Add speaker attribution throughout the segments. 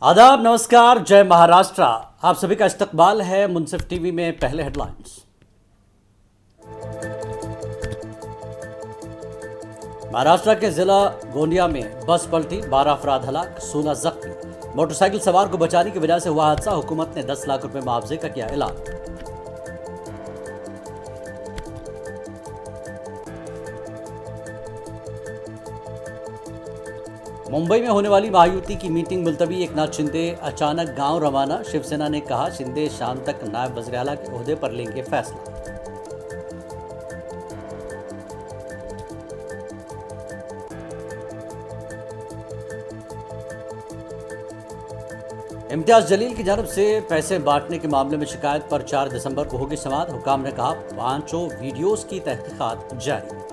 Speaker 1: आदाब, नमस्कार, जय महाराष्ट्र। आप सभी का इस्तकबाल है मुनसिफ टीवी में। पहले हेडलाइंस। महाराष्ट्र के जिला गोंदिया में बस पलटी, 12 अफराद हलाक, 16 जख्मी। मोटरसाइकिल सवार को बचाने की वजह से हुआ हादसा। हुकूमत ने 10 लाख रुपए मुआवजे का किया ऐलान। मुंबई में होने वाली महायुति की मीटिंग मुलतवी, एकनाथ शिंदे अचानक गांव रवाना। शिवसेना ने कहा शिंदे शाम तक नायब वज़ीर-ए-आला के ओहदे पर लेंगे फैसला। इम्तियाज जलील की जानब से पैसे बांटने के मामले में शिकायत पर 4 दिसंबर को होगी समाअत। हुकाम ने कहा 5 वीडियोज की तहकीकात जारी।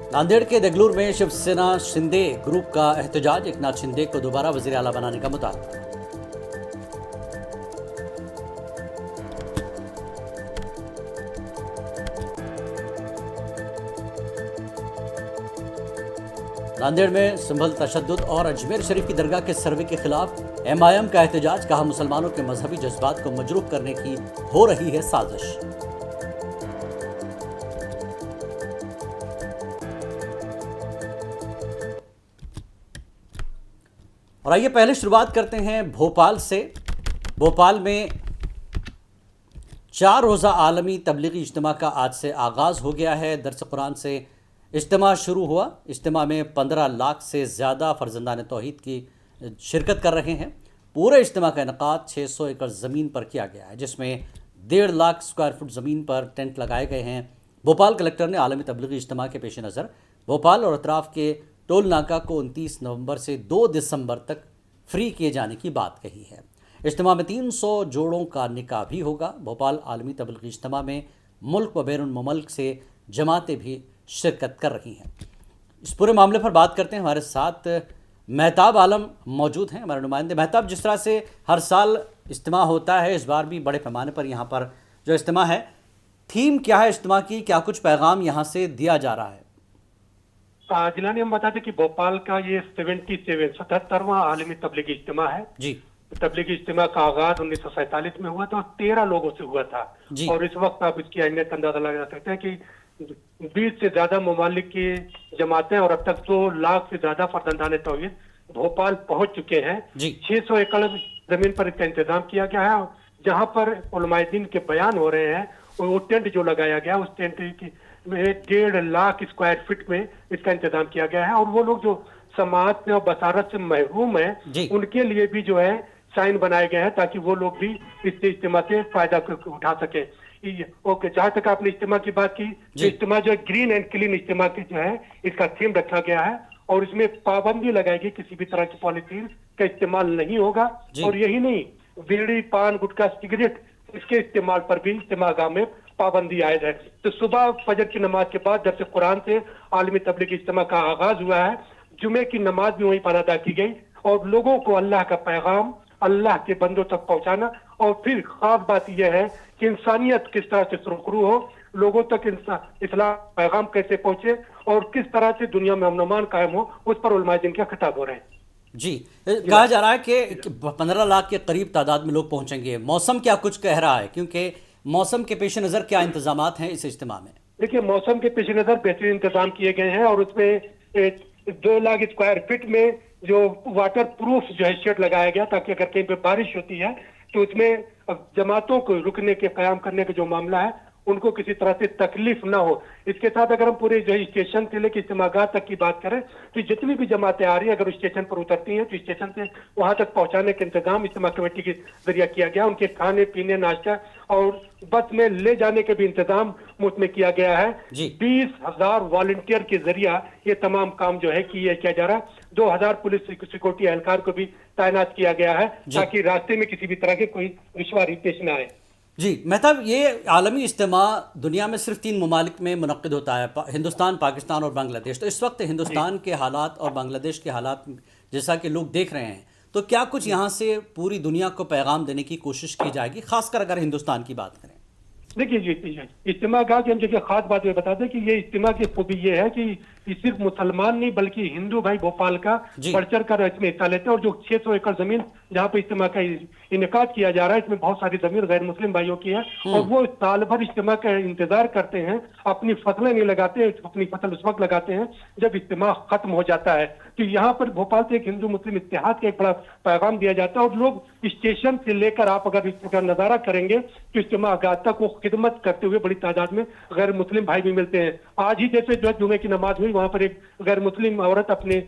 Speaker 1: नांदेड़ के देगलूर में शिवसेना शिंदे ग्रुप का एहतजाज। एकनाथ शिंदे को दोबारा वज़ीर आला बनाने का मुतालबा। नांदेड़ में संभल तशद्दुद और अजमेर शरीफ की दरगाह के सर्वे के खिलाफ MIM का एहतजाज। कहा मुसलमानों के मजहबी जज्बात को मजरूह करने की हो रही है साजिश। और आइए पहले शुरुआत करते हैं भोपाल से। भोपाल में 4 रोज़ा आलमी तबलीगी इज्तिमा का आज से आगाज़ हो गया है। दर्स कुरान से इज्तिमा शुरू हुआ। इज्तिमा में 15 लाख से ज़्यादा फर्जंदान तौहीद की शिरकत कर रहे हैं। पूरे इज्तिमा का इनकाद 600 एकड़ ज़मीन पर किया गया है, जिसमें 1.5 लाख स्क्वायर फुट ज़मीन पर टेंट लगाए गए हैं। भोपाल कलेक्टर ने आलमी तबलीगी इज्तिमा के पेश नज़र भोपाल और अतराफ़ के टोल नाका को 29 नवंबर से 2 दिसंबर तक फ्री किए जाने की बात कही है। इज्तिमा में 300 जोड़ों का निकाह भी होगा। भोपाल आलमी तबलीगी इज्तिमा में मुल्क व बैरून मुल्क से जमातें भी शिरकत कर रही हैं। इस पूरे मामले पर बात करते हैं। हमारे साथ महताब आलम मौजूद हैं, हमारे नुमाइंदे। महताब, जिस तरह से हर साल इज्तिमा होता है, इस बार भी बड़े पैमाने पर यहाँ पर जो इज्तिमा है, थीम क्या है इज्तिमा की? क्या कुछ पैगाम यहाँ से दिया जा रहा है?
Speaker 2: जिलानी, हम बताते कि भोपाल का ये 77वां आलमी तबलीगी इज्तिमा है
Speaker 1: जी।
Speaker 2: तबलीगी इज्तिमा का आगाज 1947 में हुआ था और 13 लोगों से हुआ था। और इस वक्त आप इसकी अहमियत का अंदाजा लगा सकते हैं कि 20 से ज्यादा ममालिक की जमातें और अब तक 2 लाख से ज्यादा फर्जंदान तौहीद भोपाल पहुंच चुके हैं। 600 एकड़ जमीन पर इसका इंतजाम किया गया है। जहां पर उलमाए दीन के बयान हो रहे हैं, वो टेंट जो लगाया गया उस टेंट की 1.5 लाख स्क्वायर फीट में इसका इंतजाम किया गया है। और वो लोग जो समाज में और बसारत से महरूम है, उनके लिए भी जो है साइन बनाए गए हैं, ताकि वो लोग भी इस इज्तिमा से फायदा उठा सके। ओके, जहां तक आपने इज्तिमा की बात की, इज्तिमा जो है ग्रीन एंड क्लीन इज्तिमा की जो है इसका थीम रखा गया है। और इसमें पाबंदी लगाएगी, किसी भी तरह की पॉलिथीन का इस्तेमाल नहीं होगा। और यही नहीं, बीड़ी, पान, गुटखा, सिगरेट, इसके इस्तेमाल पर भी इज्तिमागाह में पाबंदी आयद है। तो सुबह फजर की नमाज के बाद दर्स कुरान से आलमी तबलीगी इज्तिमा का आगाज हुआ है। जुमे की नमाज भी वहीं पर अदा की गई और लोगों को अल्लाह का पैगाम अल्लाह के बंदों तक पहुंचाना। और फिर खास बात यह है कि इंसानियत किस तरह से सुरखरू हो, लोगों तक इस्लाम पैगाम कैसे पहुंचे और किस तरह से दुनिया में अमन कायम हो, उस पर उलमाए दीन के खिताब हो रहे हैं।
Speaker 1: जी, कहा जा रहा है कि 15 लाख के करीब तादाद में लोग पहुंचेंगे। मौसम क्या कुछ कह रहा है? क्योंकि मौसम के पेश नज़र क्या इंतजामात हैं इस इज्तिमा में?
Speaker 2: देखिए, मौसम के पेश नज़र बेहतरीन इंतजाम किए गए हैं और उसमें 2 लाख स्क्वायर फीट में जो वाटर प्रूफ जो है शेड लगाया गया, ताकि अगर कहीं पे बारिश होती है तो उसमें जमातों को रुकने के, कयाम करने का जो मामला है, उनको किसी तरह से तकलीफ ना हो। इसके साथ अगर हम पूरे जो स्टेशन से लेकर इज्तिमागाह तक की बात करें तो जितनी भी जमातें आ रही हैं, अगर स्टेशन पर उतरती हैं तो स्टेशन से वहां तक पहुंचाने का इंतजाम इज्तिमा कमेटी के जरिए किया गया। उनके खाने पीने, नाश्ता और बस में ले जाने के भी इंतजाम मुफ्त में किया गया है। 20,000 वॉलंटियर के जरिए ये तमाम काम जो है किया जा रहा है। 2,000 पुलिस सिक्योरिटी एहलकार को भी तैनात किया गया है, ताकि रास्ते में किसी भी तरह के कोई दुश्वारी पेश न आए।
Speaker 1: जी महताब, ये आलमी इज्तिमा दुनिया में सिर्फ 3 ममालिक में मुनक्किद होता है, हिंदुस्तान, पाकिस्तान और बांग्लादेश। तो इस वक्त हिंदुस्तान के हालात और बांग्लादेश के हालात जैसा कि लोग देख रहे हैं, तो क्या कुछ यहाँ से पूरी दुनिया को पैगाम देने की कोशिश की जाएगी, खासकर अगर हिंदुस्तान की बात करें?
Speaker 2: देखिए जी, इज्तिमा का कि हम जगह खास बात ये बता दें कि ये इज्तिमा की खूबी ये है कि ये सिर्फ मुसलमान नहीं बल्कि हिंदू भाई भोपाल का
Speaker 1: जी।
Speaker 2: बढ़ चढ़ कर इसमें हिस्सा लेते हैं। और जो 600 एकड़ जमीन जहाँ पे इज्तिमा का इनेकाद किया जा रहा है, इसमें बहुत सारी जमीन गैर मुस्लिम भाइयों की है और वो साल भर इज्तिमा का इंतजार करते हैं। अपनी फसलें नहीं लगाते, अपनी फसल उस वक्त लगाते हैं जब इज्तिमा खत्म हो जाता है। तो यहाँ पर भोपाल से एक हिंदू मुस्लिम इत्तेहाद का एक बड़ा पैगाम दिया जाता है और लोग स्टेशन से लेकर आप अगर इसका नजारा करेंगे तो इज्तिमा आगाज तक वो खिदमत करते हुए बड़ी तादाद में गैर मुस्लिम भाई भी मिलते हैं। आज ही जैसे जो जुमे की नमाज हुई, वहां पर एक गैर मुस्लिम औरत अपने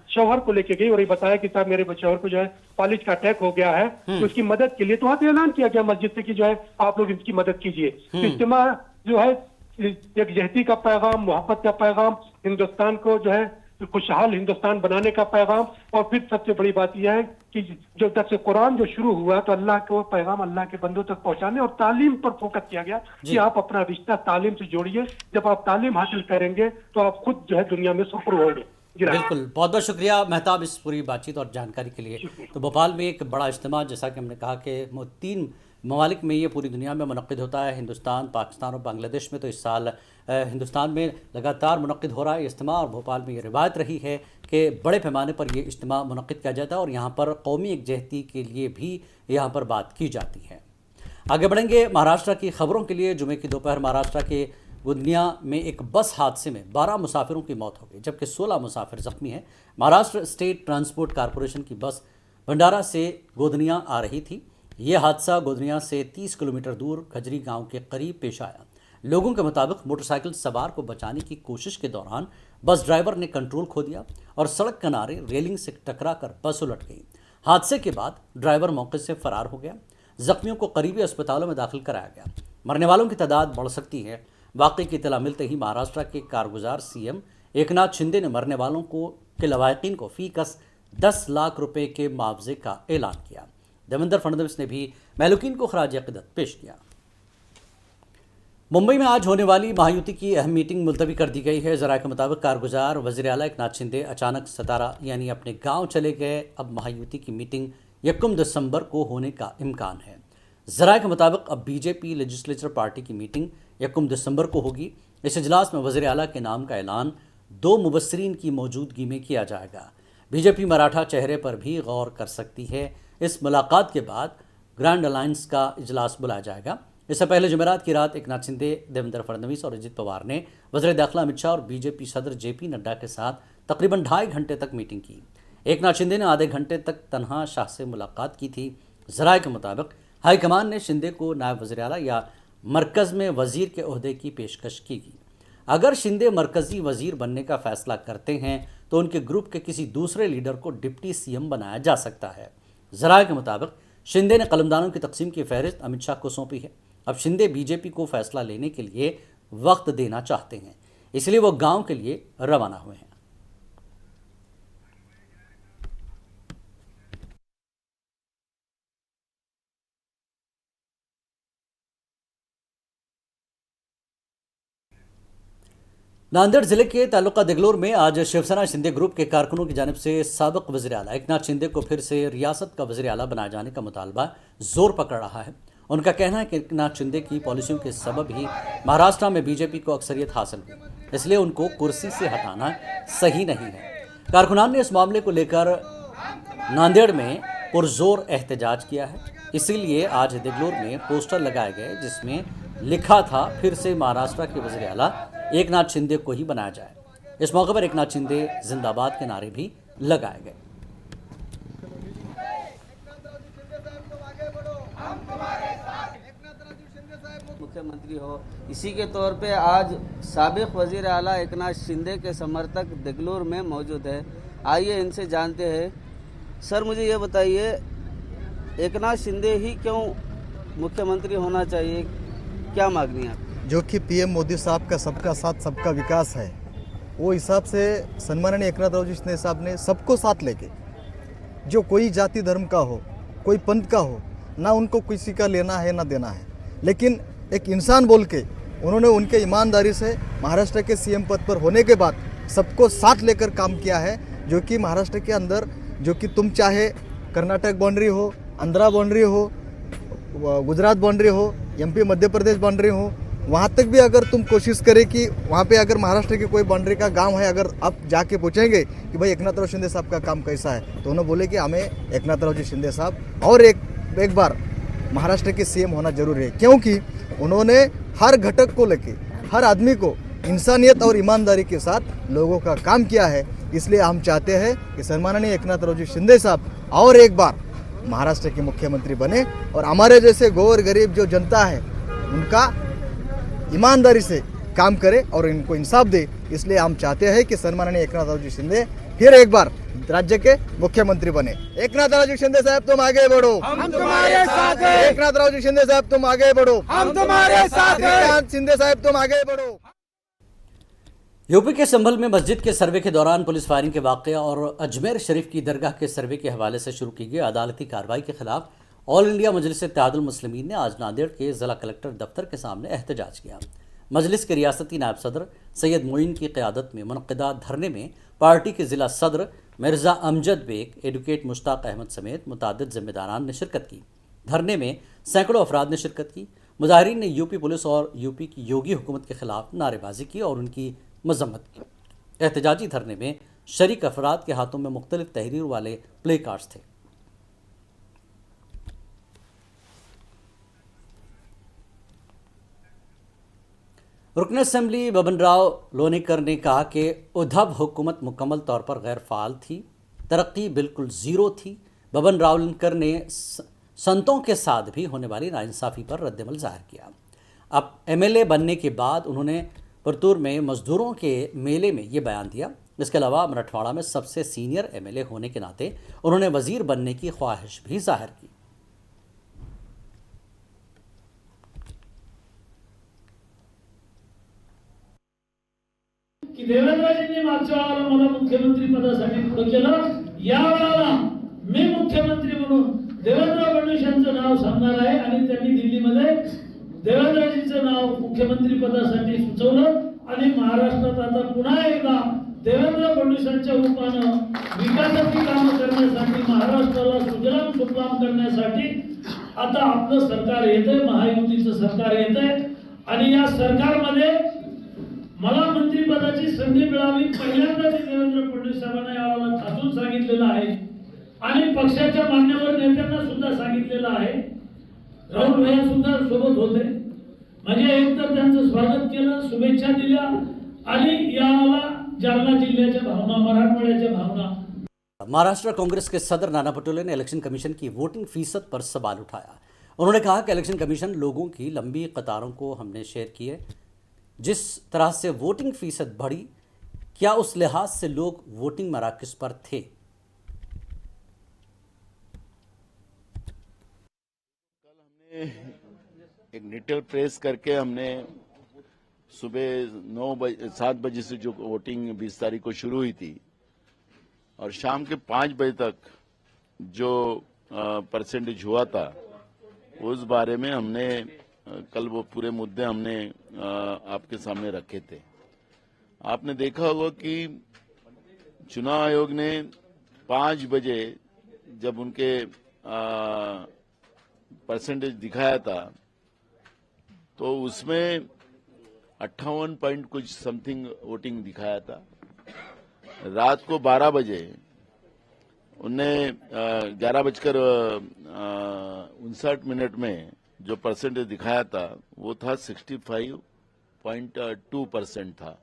Speaker 2: शौहर को लेके गई और ये बताया कि साहब मेरे शौहर को जो है फालिज का अटैक हो गया है, तो उसकी मदद के लिए तो वहां से ऐलान किया गया मस्जिद से कि जो है आप लोग इसकी मदद कीजिए। तो इज्तिमा जो है यकजहती का पैगाम, मोहब्बत का पैगाम, हिंदुस्तान को जो है खुशहाल हिंदुस्तान बनाने का पैगाम। और फिर सबसे बड़ी बात यह है कि जो दर्स कुरान जो शुरू हुआ तो अल्लाह को पैगाम अल्लाह के बंदों तक पहुंचाने और तालीम पर फोकस किया गया कि आप अपना रिश्ता तालीम से जोड़िए। जब आप तालीम हासिल करेंगे तो आप खुद जो है दुनिया में सुपुर होंगे।
Speaker 1: बिल्कुल, बहुत बहुत शुक्रिया मेहताब इस पूरी बातचीत और जानकारी के लिए। तो भोपाल में एक बड़ा इज्तिमा, जैसा कि हमने कहा कि 3 ममालिक में ये पूरी दुनिया में मुनक्किद होता है, हिंदुस्तान, पाकिस्तान और बांग्लादेश में। तो इस साल हिंदुस्तान में लगातार मुनक्किद हो रहा है इज्तिमा और भोपाल में ये रिवायत रही है कि बड़े पैमाने पर ये इज्तिमा मुनक्किद किया जाता है और यहाँ पर कौमी यकजहती के लिए भी यहाँ पर बात की जाती है। आगे बढ़ेंगे महाराष्ट्र की खबरों के लिए। जुमे की दोपहर महाराष्ट्र के गोंदिया में एक बस हादसे में 12 मुसाफिरों की मौत हो गई जबकि 16 मुसाफिर जख्मी हैं। महाराष्ट्र स्टेट ट्रांसपोर्ट कॉरपोरेशन की बस भंडारा से गोंदिया आ रही थी। ये हादसा गोंदिया से 30 किलोमीटर दूर खजरी गांव के करीब पेश आया। लोगों के मुताबिक मोटरसाइकिल सवार को बचाने की कोशिश के दौरान बस ड्राइवर ने कंट्रोल खो दिया और सड़क किनारे रेलिंग से टकराकर बस उलट गई। हादसे के बाद ड्राइवर मौके से फरार हो गया। जख्मियों को करीबी अस्पतालों में दाखिल कराया गया। मरने वालों की तादाद बढ़ सकती है। वाकई की इत्तला मिलते ही महाराष्ट्र के कारगुजार सीएम एकनाथ शिंदे ने मरने वालों के लवाहिकीन को फीकस 10 लाख रुपए के मुआवजे का ऐलान किया। देवेंद्र फडणवीस ने भी महलूकीन को खराज अक़ीदत पेश किया। मुंबई में आज होने वाली महायुति की अहम मीटिंग मुलतवी कर दी गई है। ज़राए के मुताबिक कारगुजार वज़ीर आला एकनाथ शिंदे अचानक सतारा यानी अपने गांव चले गए। अब महायुति की मीटिंग 1 दिसंबर को होने का इम्कान है। ज़राए के मुताबिक अब बीजेपी लेजिस्लेचर पार्टी की मीटिंग 1 दिसंबर को होगी। इस इजलास में वज़ीर आला के नाम का ऐलान 2 मुबस्सिरीन की मौजूदगी में किया जाएगा। बीजेपी मराठा चेहरे पर भी गौर कर सकती है। इस मुलाकात के बाद ग्रैंड अलायंस का इजलास बुलाया जाएगा। इससे पहले जुमेरात की रात एकनाथ शिंदे, देवेंद्र फडणवीस और अजित पवार ने वज़ीर दाखिला अमित शाह और बीजेपी सदर जेपी नड्डा के साथ तकरीबन 2.5 घंटे तक मीटिंग की। एकनाथ शिंदे ने आधे घंटे तक तन्हा शाह से मुलाकात की थी। ज़राए के मुताबिक हाईकमान ने शिंदे को नायब वज़ीर आला या मरकज़ में वज़ीर के ओहदे की पेशकश की। अगर शिंदे मरकज़ी वज़ीर बनने का फैसला करते हैं तो उनके ग्रुप के किसी दूसरे लीडर को डिप्टी सीएम बनाया जा सकता है। ज़राए के मुताबिक शिंदे ने कलमदानों की तकसीम की फहरिस्त अमित शाह को सौंपी है। अब शिंदे बीजेपी को फैसला लेने के लिए वक्त देना चाहते हैं, इसलिए वो गांव के लिए रवाना हुए हैं। नांदेड़ जिले के तालुका देगलूर में आज शिवसेना शिंदे ग्रुप के कारकुनों की जानिब से साबिक वज़ीर आला एकनाथ शिंदे को फिर से रियासत का वज़ीर आला बनाए जाने का मुतालबा जोर पकड़ रहा है। उनका कहना है कि एकनाथ शिंदे की पॉलिसियों के सबब ही महाराष्ट्र में बीजेपी को अक्सरियत हासिल हुई, इसलिए उनको कुर्सी से हटाना सही नहीं है। कारकुनान ने इस मामले को लेकर नांदेड़ में पुरजोर एहतजाज किया है। इसीलिए आज देगलूर में पोस्टर लगाए गए जिसमें लिखा था फिर से महाराष्ट्र के वज़ीर आला एकनाथ शिंदे को ही बनाया जाए। इस मौके पर एकनाथ शिंदे जिंदाबाद के नारे भी लगाए गए।
Speaker 3: मुख्यमंत्री हो, इसी के तौर पे आज साबिक वज़ीर आला एकनाथ शिंदे के समर्थक देगलूर में मौजूद है। आइए इनसे जानते हैं। सर मुझे ये बताइए, एकनाथ शिंदे ही क्यों मुख्यमंत्री होना चाहिए, क्या मांगनी है?
Speaker 4: जो कि पीएम मोदी साहब का सबका साथ सबका विकास है, वो हिसाब से सन्माननीय एकनाथ रावजी शिंदे साहब ने सबको साथ लेके, जो कोई जाति धर्म का हो, कोई पंथ का हो, ना उनको किसी का लेना है ना देना है, लेकिन एक इंसान बोल के उन्होंने उनके ईमानदारी से महाराष्ट्र के सीएम पद पर होने के बाद सबको साथ लेकर काम किया है। जो कि महाराष्ट्र के अंदर जो कि तुम चाहे कर्नाटक बाउंड्री हो, आंध्रा बाउंड्री हो, गुजरात बाउंड्री हो, एमपी मध्य प्रदेश बाउंड्री हो, वहाँ तक भी अगर तुम कोशिश करे कि वहाँ पे अगर महाराष्ट्र की कोई बाउंड्री का गांव है, अगर आप जाके पूछेंगे कि भाई एकनाथराव शिंदे साहब का काम कैसा है, तो उन्होंने बोले कि हमें एकनाथराव जी शिंदे साहब और एक बार महाराष्ट्र के सीएम होना जरूरी है, क्योंकि उन्होंने हर घटक को लेके हर आदमी को इंसानियत और ईमानदारी के साथ लोगों का काम किया है। इसलिए हम चाहते हैं कि सम्माननीय एकनाथराव जी शिंदे साहब और एक बार महाराष्ट्र के मुख्यमंत्री बने और हमारे जैसे गौर गरीब जो जनता है उनका ईमानदारी से काम करे और इनको इंसाफ दे। इसलिए हम चाहते हैं कि सम्माननीय एकनाथराव जी शिंदे फिर एक बार राज्य के मुख्यमंत्री बने। एकनाथराव जी शिंदे साहब तुम आगे बढ़ो,
Speaker 5: हम तुम्हारे साथ हैं।
Speaker 4: एकनाथराव जी शिंदे साहब तुम आगे बढ़ो,
Speaker 5: हम तुम्हारे साथ हैं।
Speaker 4: श्रीकांत शिंदे साहब तुम आगे बढ़ो।
Speaker 1: यूपी के संभल में मस्जिद के सर्वे के दौरान पुलिस फायरिंग के वाकया और अजमेर शरीफ की दरगाह के सर्वे के हवाले से शुरू की गई अदालती कार्रवाई के खिलाफ ऑल इंडिया मजलिस इत्तेहादुल मुस्लिमीन ने आज नांदेड़ के जिला कलेक्टर दफ्तर के सामने एहतजाज किया। मजलिस के रियासती नायब सदर सैयद मोइन की क़यादत में मुनक़िदा धरने में पार्टी के जिला सदर मिर्ज़ा अमजद बेग, एडवोकेट मुश्ताक अहमद समेत मुतादिद जिम्मेदारान ने शिरकत की। धरने में सैकड़ों अफराद ने शिरकत की। मुजाहिरीन ने यूपी पुलिस और यूपी की योगी हुकूमत के खिलाफ नारेबाजी की और उनकी मजम्मत की। एहतजाजी धरने में शरीक अफराद के हाथों में मुख्तलिफ तहरीर वाले प्ले कार्ड्स थे। रुकन असेंबली बबन राव लोनीकर ने कहा कि उद्धव हुकूमत मुकम्मल तौर पर गैर फाल थी, तरक्की बिल्कुल ज़ीरो थी। बबन राव लोनीकर ने संतों के साथ भी होने वाली नाइंसाफ़ी पर रद्दमल जाहिर किया। अब एमएलए बनने के बाद उन्होंने परतूर में मजदूरों के मेले में ये बयान दिया। इसके अलावा मराठवाड़ा में सबसे सीनियर एमएलए होने के नाते उन्होंने वजीर बनने की ख्वाहिश भी जाहिर की।
Speaker 6: की देवेंद्रजींनी मागच्या वेळेला मला मुख्यमंत्री पदासाठी पुढे केलं, या वेळेला मी मुख्यमंत्री म्हणून देवेंद्र फडणवीस यांचं नाव सांगणार आहे आणि त्यांनी दिल्लीमध्ये देवेंद्रजींचं नाव मुख्यमंत्री पदासाठी सुचवलं आणि महाराष्ट्रात आता पुन्हा एकदा देवेंद्र फडणवीसांच्या रूपानं विकासाची कामं करण्यासाठी, महाराष्ट्राला सुजलाम सुफलाम करण्यासाठी आता आपलं सरकार येतंय, महायुतीचं सरकार येतंय आणि या सरकारमध्ये मला मंत्रिपदाची संधी मिळावी। पहिल्यांदा देवेंद्र फडणवीस साहेबांना यावेळेला ठासून सांगितलेलं आहे आणि पक्षाच्या मान्यवर नेत्यांना सुद्धा सांगितलेलं आहे। राहुल भैया सुद्धा सोबत होते, म्हणजे एकतर त्यांचं स्वागत केलं, शुभेच्छा दिल्या आणि यावेळेला जालना जिल्ह्याच्या भावना, मराठवाड्याच्या भावना।
Speaker 1: महाराष्ट्र कांग्रेस के सदर नाना पटोले ने इलेक्शन कमीशन की वोटिंग फीसद पर सवाल उठाया। उन्होंने कहा कि इलेक्शन कमीशन लोगों की लंबी कतारों को हमने शेयर की है। जिस तरह से वोटिंग फीसद बढ़ी, क्या उस लिहाज से लोग वोटिंग मराकज़ पर थे?
Speaker 7: कल हमने एक डिटेल प्रेस करके हमने सुबह 7 बजे से जो वोटिंग 20 तारीख को शुरू हुई थी और शाम के 5 बजे तक जो परसेंटेज हुआ था, उस बारे में हमने कल वो पूरे मुद्दे हमने आपके सामने रखे थे। आपने देखा होगा कि चुनाव आयोग ने 5 बजे जब उनके परसेंटेज दिखाया था तो उसमें 58 पॉइंट कुछ समथिंग वोटिंग दिखाया था। रात को 12 बजे उनने 11:59 में जो परसेंटेज दिखाया था वो था 65.2% था।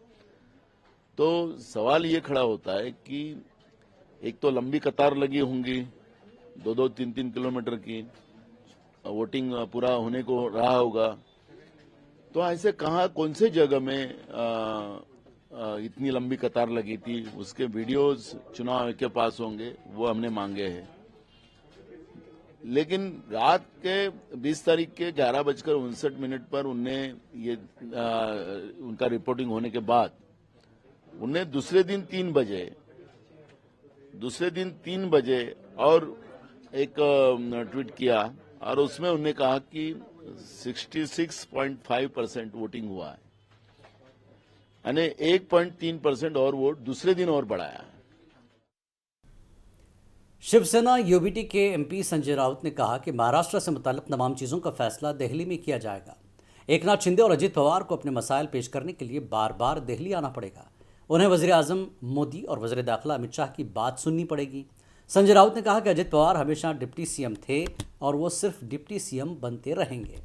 Speaker 7: तो सवाल ये खड़ा होता है कि एक तो लंबी कतार लगी होंगी 2-2, 3-3 किलोमीटर की, वोटिंग पूरा होने को रहा होगा, तो ऐसे कहाँ कौन से जगह में इतनी लंबी कतार लगी थी, उसके वीडियोस चुनाव आयोग के पास होंगे, वो हमने मांगे हैं। लेकिन रात के 20 तारीख के 11:59 पर उनने ये उनका रिपोर्टिंग होने के बाद उन्हें दूसरे दिन 3 बजे और एक ट्वीट किया और उसमें उन्होंने कहा कि 66.5% वोटिंग हुआ है, यानी 1.3% और वोट दूसरे दिन और बढ़ाया है।
Speaker 1: शिवसेना यूबीटी के एमपी संजय राउत ने कहा कि महाराष्ट्र से मुताल्लिक तमाम चीज़ों का फैसला दिल्ली में किया जाएगा। एकनाथ शिंदे और अजित पवार को अपने मसाइल पेश करने के लिए बार बार दिल्ली आना पड़ेगा। उन्हें वज़ीर आज़म मोदी और वज़ीर दाखिला अमित शाह की बात सुननी पड़ेगी। संजय राउत ने कहा कि अजित पवार हमेशा डिप्टी सीएम थे और वो सिर्फ डिप्टी सीएम बनते रहेंगे।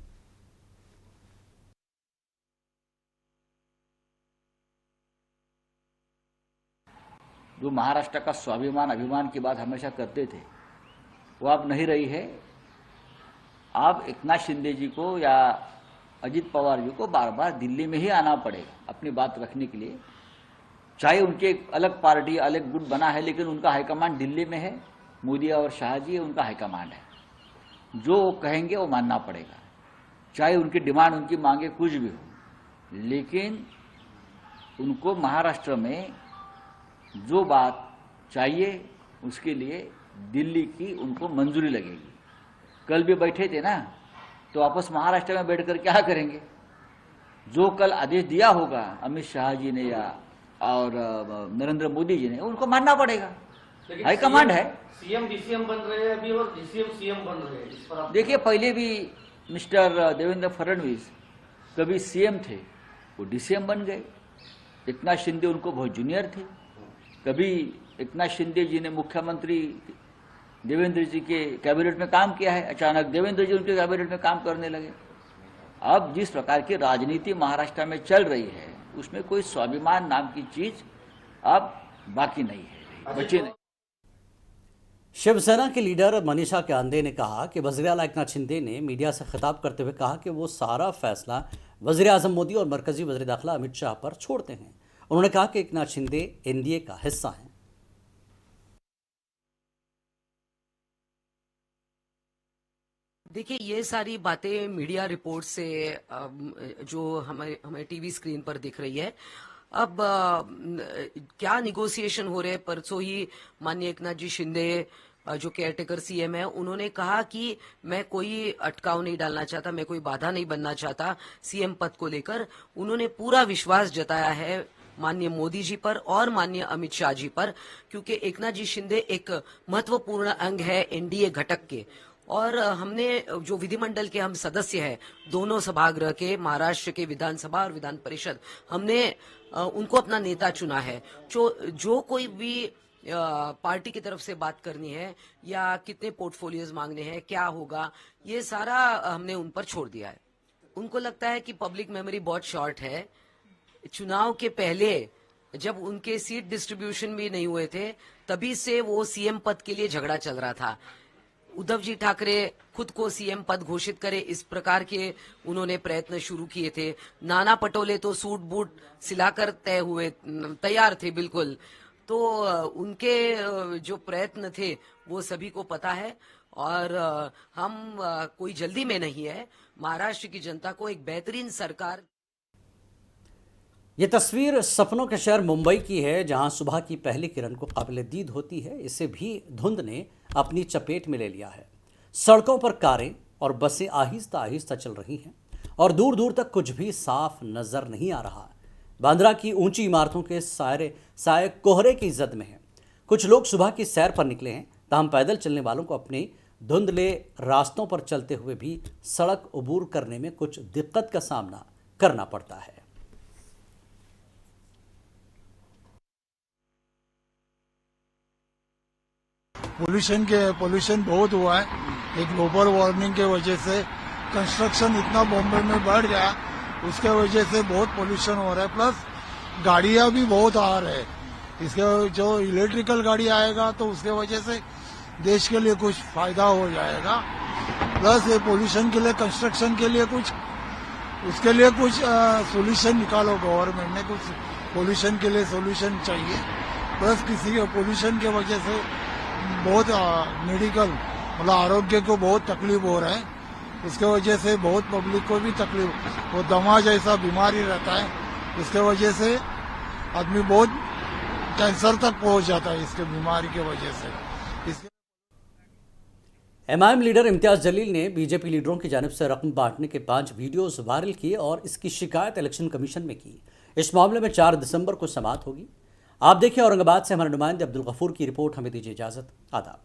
Speaker 8: जो महाराष्ट्र का स्वाभिमान अभिमान की बात हमेशा करते थे वो अब नहीं रही है। अब एकनाथ शिंदे जी को या अजित पवार जी को बार बार दिल्ली में ही आना पड़ेगा अपनी बात रखने के लिए। चाहे उनके एक अलग पार्टी अलग गुट बना है, लेकिन उनका हाईकमांड दिल्ली में है। मोदी और शाह जी उनका हाईकमांड है। जो वो कहेंगे वो मानना पड़ेगा, चाहे उनकी डिमांड उनकी मांगे कुछ भी हो। लेकिन उनको महाराष्ट्र में जो बात चाहिए उसके लिए दिल्ली की उनको मंजूरी लगेगी। कल भी बैठे थे ना, तो वापस महाराष्ट्र में बैठकर क्या करेंगे? जो कल आदेश दिया होगा अमित शाह जी ने या और नरेंद्र मोदी जी ने, उनको मानना पड़ेगा। हाईकमांड है।
Speaker 3: सीएम डीसीएम बन रहे हैं अभी और डीसीएम सीएम बन रहे हैं। इस पर आप
Speaker 8: देखिए, पहले भी मिस्टर देवेंद्र फडणवीस कभी सीएम थे, वो डीसीएम बन गए। एकनाथ शिंदे उनको बहुत जूनियर थे। कभी एकनाथ शिंदे जी ने मुख्यमंत्री देवेंद्र जी के कैबिनेट में काम किया है, अचानक देवेंद्र जी उनके कैबिनेट में काम करने लगे। अब जिस प्रकार की राजनीति महाराष्ट्र में चल रही है उसमें कोई स्वाभिमान नाम की चीज अब बाकी नहीं है, बचे नहीं।
Speaker 1: शिवसेना के लीडर मनीषा कांदे ने कहा कि वज़ीर आला एकनाथ शिंदे ने मीडिया से खिताब करते हुए कहा कि वो सारा फैसला वज़ीर आज़म मोदी और मरकजी वज़ीर दाखिला अमित शाह पर छोड़ते हैं। उन्होंने कहा कि एकनाथ शिंदे एनडीए का हिस्सा हैं।
Speaker 9: देखिए, ये सारी बातें मीडिया रिपोर्ट से जो हमें टीवी स्क्रीन पर दिख रही है। अब क्या निगोशिएशन हो रहे हैं? परसों ही माननीय एकनाथ जी शिंदे जो केयरटेकर सीएम है, उन्होंने कहा कि मैं कोई अटकाव नहीं डालना चाहता, मैं कोई बाधा नहीं बनना चाहता सीएम पद को लेकर। उन्होंने पूरा विश्वास जताया है माननीय मोदी जी पर और माननीय अमित शाह जी पर, क्योंकि एकनाथ जी शिंदे एक महत्वपूर्ण अंग है एनडीए घटक के। और हमने जो विधिमंडल के हम सदस्य हैं दोनों सभागृह के, महाराष्ट्र के विधानसभा और विधान परिषद, हमने उनको अपना नेता चुना है। जो कोई भी पार्टी की तरफ से बात करनी है या कितने पोर्टफोलियोज मांगने हैं, क्या होगा, ये सारा हमने उन पर छोड़ दिया है। उनको लगता है कि पब्लिक मेमोरी बहुत शॉर्ट है। चुनाव के पहले जब उनके सीट डिस्ट्रीब्यूशन भी नहीं हुए थे, तभी से वो सीएम पद के लिए झगड़ा चल रहा था। उद्धव जी ठाकरे खुद को सीएम पद घोषित करे, इस प्रकार के उन्होंने प्रयत्न शुरू किए थे। नाना पटोले तो सूट बूट सिलाकर तैयार थे बिल्कुल। तो उनके जो प्रयत्न थे वो सभी को पता है। और हम कोई जल्दी में नहीं है। महाराष्ट्र की जनता को एक बेहतरीन सरकार।
Speaker 1: ये तस्वीर सपनों के शहर मुंबई की है, जहां सुबह की पहली किरण को काबिल दीद होती है। इसे भी धुंध ने अपनी चपेट में ले लिया है। सड़कों पर कारें और बसें आहिस्ता आहिस्ता चल रही हैं और दूर दूर तक कुछ भी साफ नजर नहीं आ रहा। बांद्रा की ऊंची इमारतों के साए कोहरे की जद में हैं। कुछ लोग सुबह की सैर पर निकले हैं, ताहम पैदल चलने वालों को अपने धुंधले रास्तों पर चलते हुए भी सड़क अबूर करने में कुछ दिक्कत का सामना करना पड़ता है।
Speaker 5: पोल्यूशन बहुत हुआ है। एक ग्लोबल वार्मिंग के वजह से कंस्ट्रक्शन इतना बॉम्बे में बढ़ गया, उसके वजह से बहुत पोल्यूशन हो रहा है। प्लस गाड़ियां भी बहुत आ रहे हैं। इसके जो इलेक्ट्रिकल गाड़ी आएगा तो उसके वजह से देश के लिए कुछ फायदा हो जाएगा। प्लस ये पोल्यूशन के लिए, कंस्ट्रक्शन के लिए उसके लिए कुछ सोल्यूशन निकालो। गवर्नमेंट ने कुछ पोल्यूशन के लिए सोल्यूशन चाहिए। प्लस किसी पोल्यूशन के वजह से बहुत मेडिकल मतलब आरोग्य को बहुत तकलीफ हो रहा है। इसके वजह से बहुत पब्लिक को भी तकलीफ, वो दमा जैसा बीमारी रहता है, इसके वजह से आदमी बहुत कैंसर तक पहुंच जाता है इसके बीमारी की वजह से।
Speaker 1: एमआईएम लीडर इम्तियाज जलील ने बीजेपी लीडरों की जानिब से रकम बांटने के 5 वीडियोस वायरल किए और इसकी शिकायत इलेक्शन कमीशन में की। इस मामले में 4 दिसंबर को समाअत होगी। आप देखिए औरंगाबाद से हमारे नुमाइंदे अब्दुल गफूर की रिपोर्ट। हमें दीजिए इजाजत। आदाब।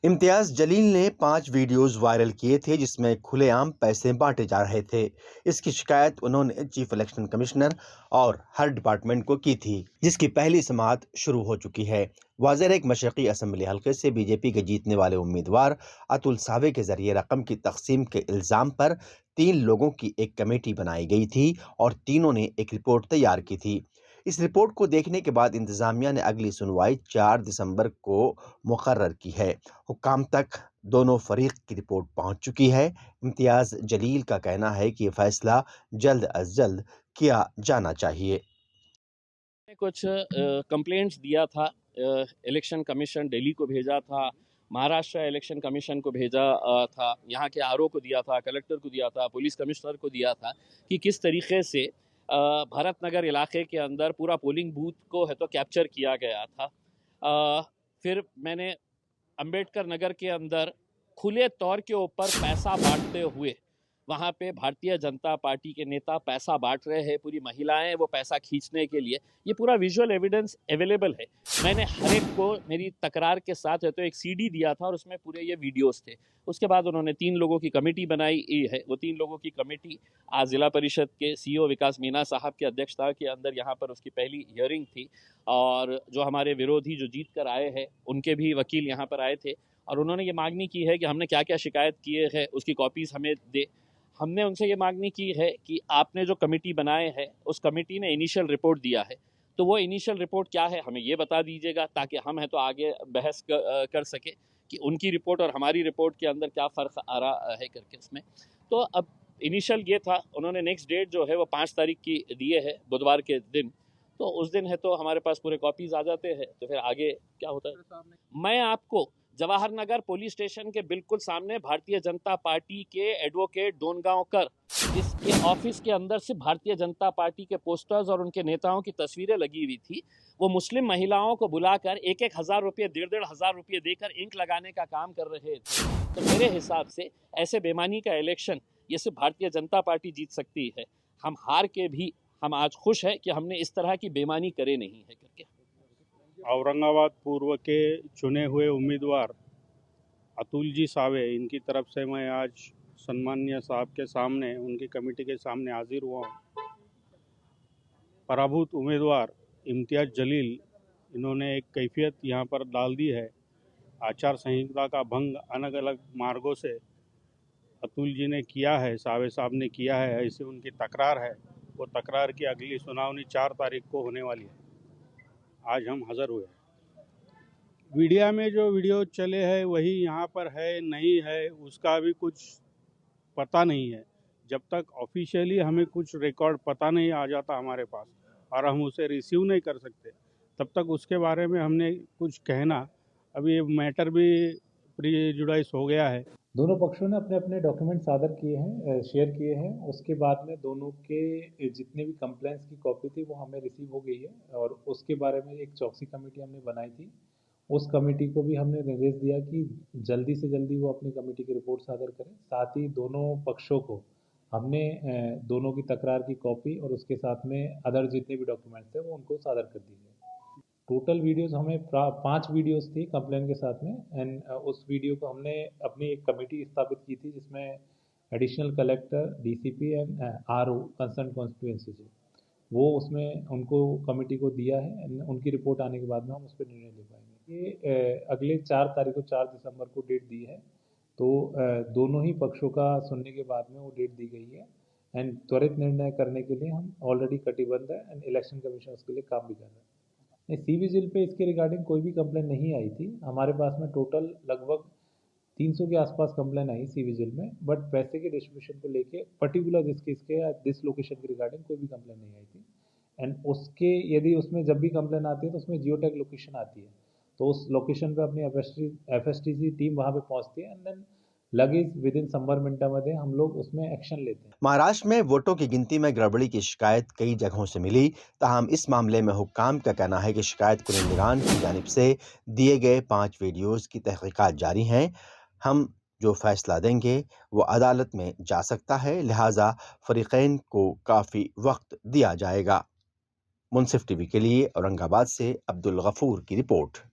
Speaker 10: इम्तियाज जलील ने 5 वीडियोस वायरल किए थे जिसमें खुलेआम पैसे बांटे जा रहे थे। इसकी शिकायत उन्होंने चीफ इलेक्शन कमिश्नर और हर डिपार्टमेंट को की थी, जिसकी पहली समाअत शुरू हो चुकी है। वाज़ेह एक मशरक़ी असेंबली हल्के से बीजेपी के जीतने वाले उम्मीदवार अतुल सावे के जरिए रकम की तकसीम के इल्ज़ाम पर 3 लोगों की एक कमेटी बनाई गई थी और तीनों ने एक रिपोर्ट तैयार की थी। इस रिपोर्ट को देखने के बाद इंतजामिया ने अगली सुनवाई 4 दिसंबर को मुकर्रर की है। हुक्काम तक दोनों फरीक की रिपोर्ट पहुंच चुकी है। इम्तियाज जलील का कहना है कि यह फैसला जल्द अज जल्द किया जाना चाहिए।
Speaker 11: कुछ कंप्लेंट्स दिया था, इलेक्शन कमीशन दिल्ली को भेजा था, महाराष्ट्र इलेक्शन कमीशन को भेजा था, यहाँ के आरओ को दिया था, कलेक्टर को दिया था, पुलिस कमिश्नर को दिया था कि किस तरीके से भरत नगर इलाके के अंदर पूरा पोलिंग बूथ को है तो कैप्चर किया गया था। फिर मैंने अंबेडकर नगर के अंदर खुले तौर के ऊपर पैसा बांटते हुए वहाँ पे भारतीय जनता पार्टी के नेता पैसा बांट रहे हैं, पूरी महिलाएं वो पैसा खींचने के लिए, ये पूरा विजुअल एविडेंस अवेलेबल है। मैंने हर एक को मेरी तकरार के साथ है तो एक सीडी दिया था और उसमें पूरे ये वीडियोस थे। उसके बाद उन्होंने 3 लोगों की कमेटी बनाई है। वो 3 लोगों की कमेटी आज जिला परिषद के सीईओ विकास मीना साहब की अध्यक्षता के अंदर यहाँ पर उसकी पहली हियरिंग थी और जो हमारे विरोधी जो जीत कर आए हैं उनके भी वकील यहाँ पर आए थे और उन्होंने ये मांगनी की है कि हमने क्या क्या शिकायत किए हैं उसकी कॉपीज़ हमें दे। हमने उनसे ये मांगनी की है कि आपने जो कमेटी बनाए हैं उस कमेटी ने इनिशियल रिपोर्ट दिया है तो वो इनिशियल रिपोर्ट क्या है हमें ये बता दीजिएगा ताकि हम है तो आगे बहस कर सके कि उनकी रिपोर्ट और हमारी रिपोर्ट के अंदर क्या फ़र्क आ रहा है करके उसमें। तो अब इनिशियल ये था, उन्होंने नेक्स्ट डेट जो है वो 5 तारीख की दिए है, बुधवार के दिन। तो उस दिन है तो हमारे पास पूरे कॉपीज़ आ जाते हैं तो फिर आगे क्या होता है। मैं आपको जवाहर नगर पुलिस स्टेशन के बिल्कुल सामने भारतीय जनता पार्टी के एडवोकेट डोनगांवकर जिसके ऑफिस के अंदर से भारतीय जनता पार्टी के पोस्टर्स और उनके नेताओं की तस्वीरें लगी हुई थी, वो मुस्लिम महिलाओं को बुलाकर 1-1 हज़ार रुपये 1.5 हज़ार रुपये देकर इंक लगाने का काम कर रहे थे। तो मेरे हिसाब से ऐसे बेमानी का इलेक्शन ये सिर्फ भारतीय जनता पार्टी जीत सकती है। हम हार के भी हम आज खुश है कि हमने इस तरह की बेमानी करे नहीं है करके।
Speaker 12: औरंगाबाद पूर्व के चुने हुए उम्मीदवार अतुल जी सावे, इनकी तरफ से मैं आज सम्माननीय साहब के सामने उनकी कमेटी के सामने हाजिर हुआ हूँ। पराभूत उम्मीदवार इम्तियाज जलील, इन्होंने एक कैफियत यहाँ पर डाल दी है, आचार संहिता का भंग अलग अलग मार्गों से अतुल जी ने किया है, सावे साहब ने किया है, ऐसे उनकी तकरार है। वो तकरार की अगली सुनावनी 4 तारीख को होने वाली है। आज हम हाज़िर हुए। मीडिया में जो वीडियो चले हैं वही यहाँ पर है नहीं है उसका भी कुछ पता नहीं है। जब तक ऑफिशियली हमें कुछ रिकॉर्ड पता नहीं आ जाता हमारे पास और हम उसे रिसीव नहीं कर सकते तब तक उसके बारे में हमने कुछ कहना, अभी ये मैटर भी प्रीजुडाइज हो गया है।
Speaker 13: दोनों पक्षों ने अपने अपने डॉक्यूमेंट सादर किए हैं, शेयर किए हैं। उसके बाद में दोनों के जितने भी कंप्लेंट्स की कॉपी थी वो हमें रिसीव हो गई है और उसके बारे में एक चौकसी कमेटी हमने बनाई थी। उस कमेटी को भी हमने निर्देश दिया कि जल्दी से जल्दी वो अपनी कमेटी की रिपोर्ट सादर करें। साथ ही दोनों पक्षों को हमने दोनों की तकरार की कॉपी और उसके साथ में अदर जितने भी डॉक्यूमेंट्स थे वो उनको सादर कर दिए गए। टोटल वीडियोस हमें 5 वीडियोस थी कंप्लेन के साथ में एंड उस वीडियो को हमने अपनी एक कमेटी स्थापित की थी जिसमें additional collector, DCP and RO concern constituency से वो उसमें उनको कमेटी को दिया है एंड उनकी रिपोर्ट आने के बाद में हम उस पर निर्णय ले पाएंगे। ये अगले 4 तारीख को 4 दिसंबर को डेट दी है तो दोनों ही पक्षों का सुनने के बाद में वो डेट दी गई है एंड त्वरित निर्णय करने के लिए हम ऑलरेडी कटिबद्ध है एंड इलेक्शन कमीशन उसके लिए काम भी कर रहे हैं। सी विजिल पे इसके रिगार्डिंग कोई भी कंप्लेन नहीं आई थी। हमारे पास में टोटल लगभग 300 के आसपास कंप्लेन आई सी विजिल में, बट पैसे के डिस्ट्रीब्यूशन को लेके पर्टिकुलर दिस केस के या दिस लोकेशन के रिगार्डिंग कोई भी कंप्लेन नहीं आई थी। एंड उसके यदि उसमें जब भी कंप्लेन आती है तो उसमें जियो टैग लोकेशन आती है तो उस लोकेशन पे अपनी एफएसटीसी टीम वहाँ पे पहुँचती है and then luggage within 100 मिनटामध्ये हम लोग उसमें एक्शन लेते हैं।
Speaker 10: महाराष्ट्र में वोटों की गिनती में गड़बड़ी की शिकायत कई जगहों से मिली, ताहम इस मामले में हुक्काम का कहना है कि शिकायत कुनिंदगान की जानिब से दिए गए 5 वीडियोस की तहकीकात जारी हैं। हम जो फैसला देंगे वो अदालत में जा सकता है, लिहाजा फरीकैन को काफ़ी वक्त दिया जाएगा। मुंसिफ टीवी के लिए औरंगाबाद से अब्दुल गफूर की रिपोर्ट।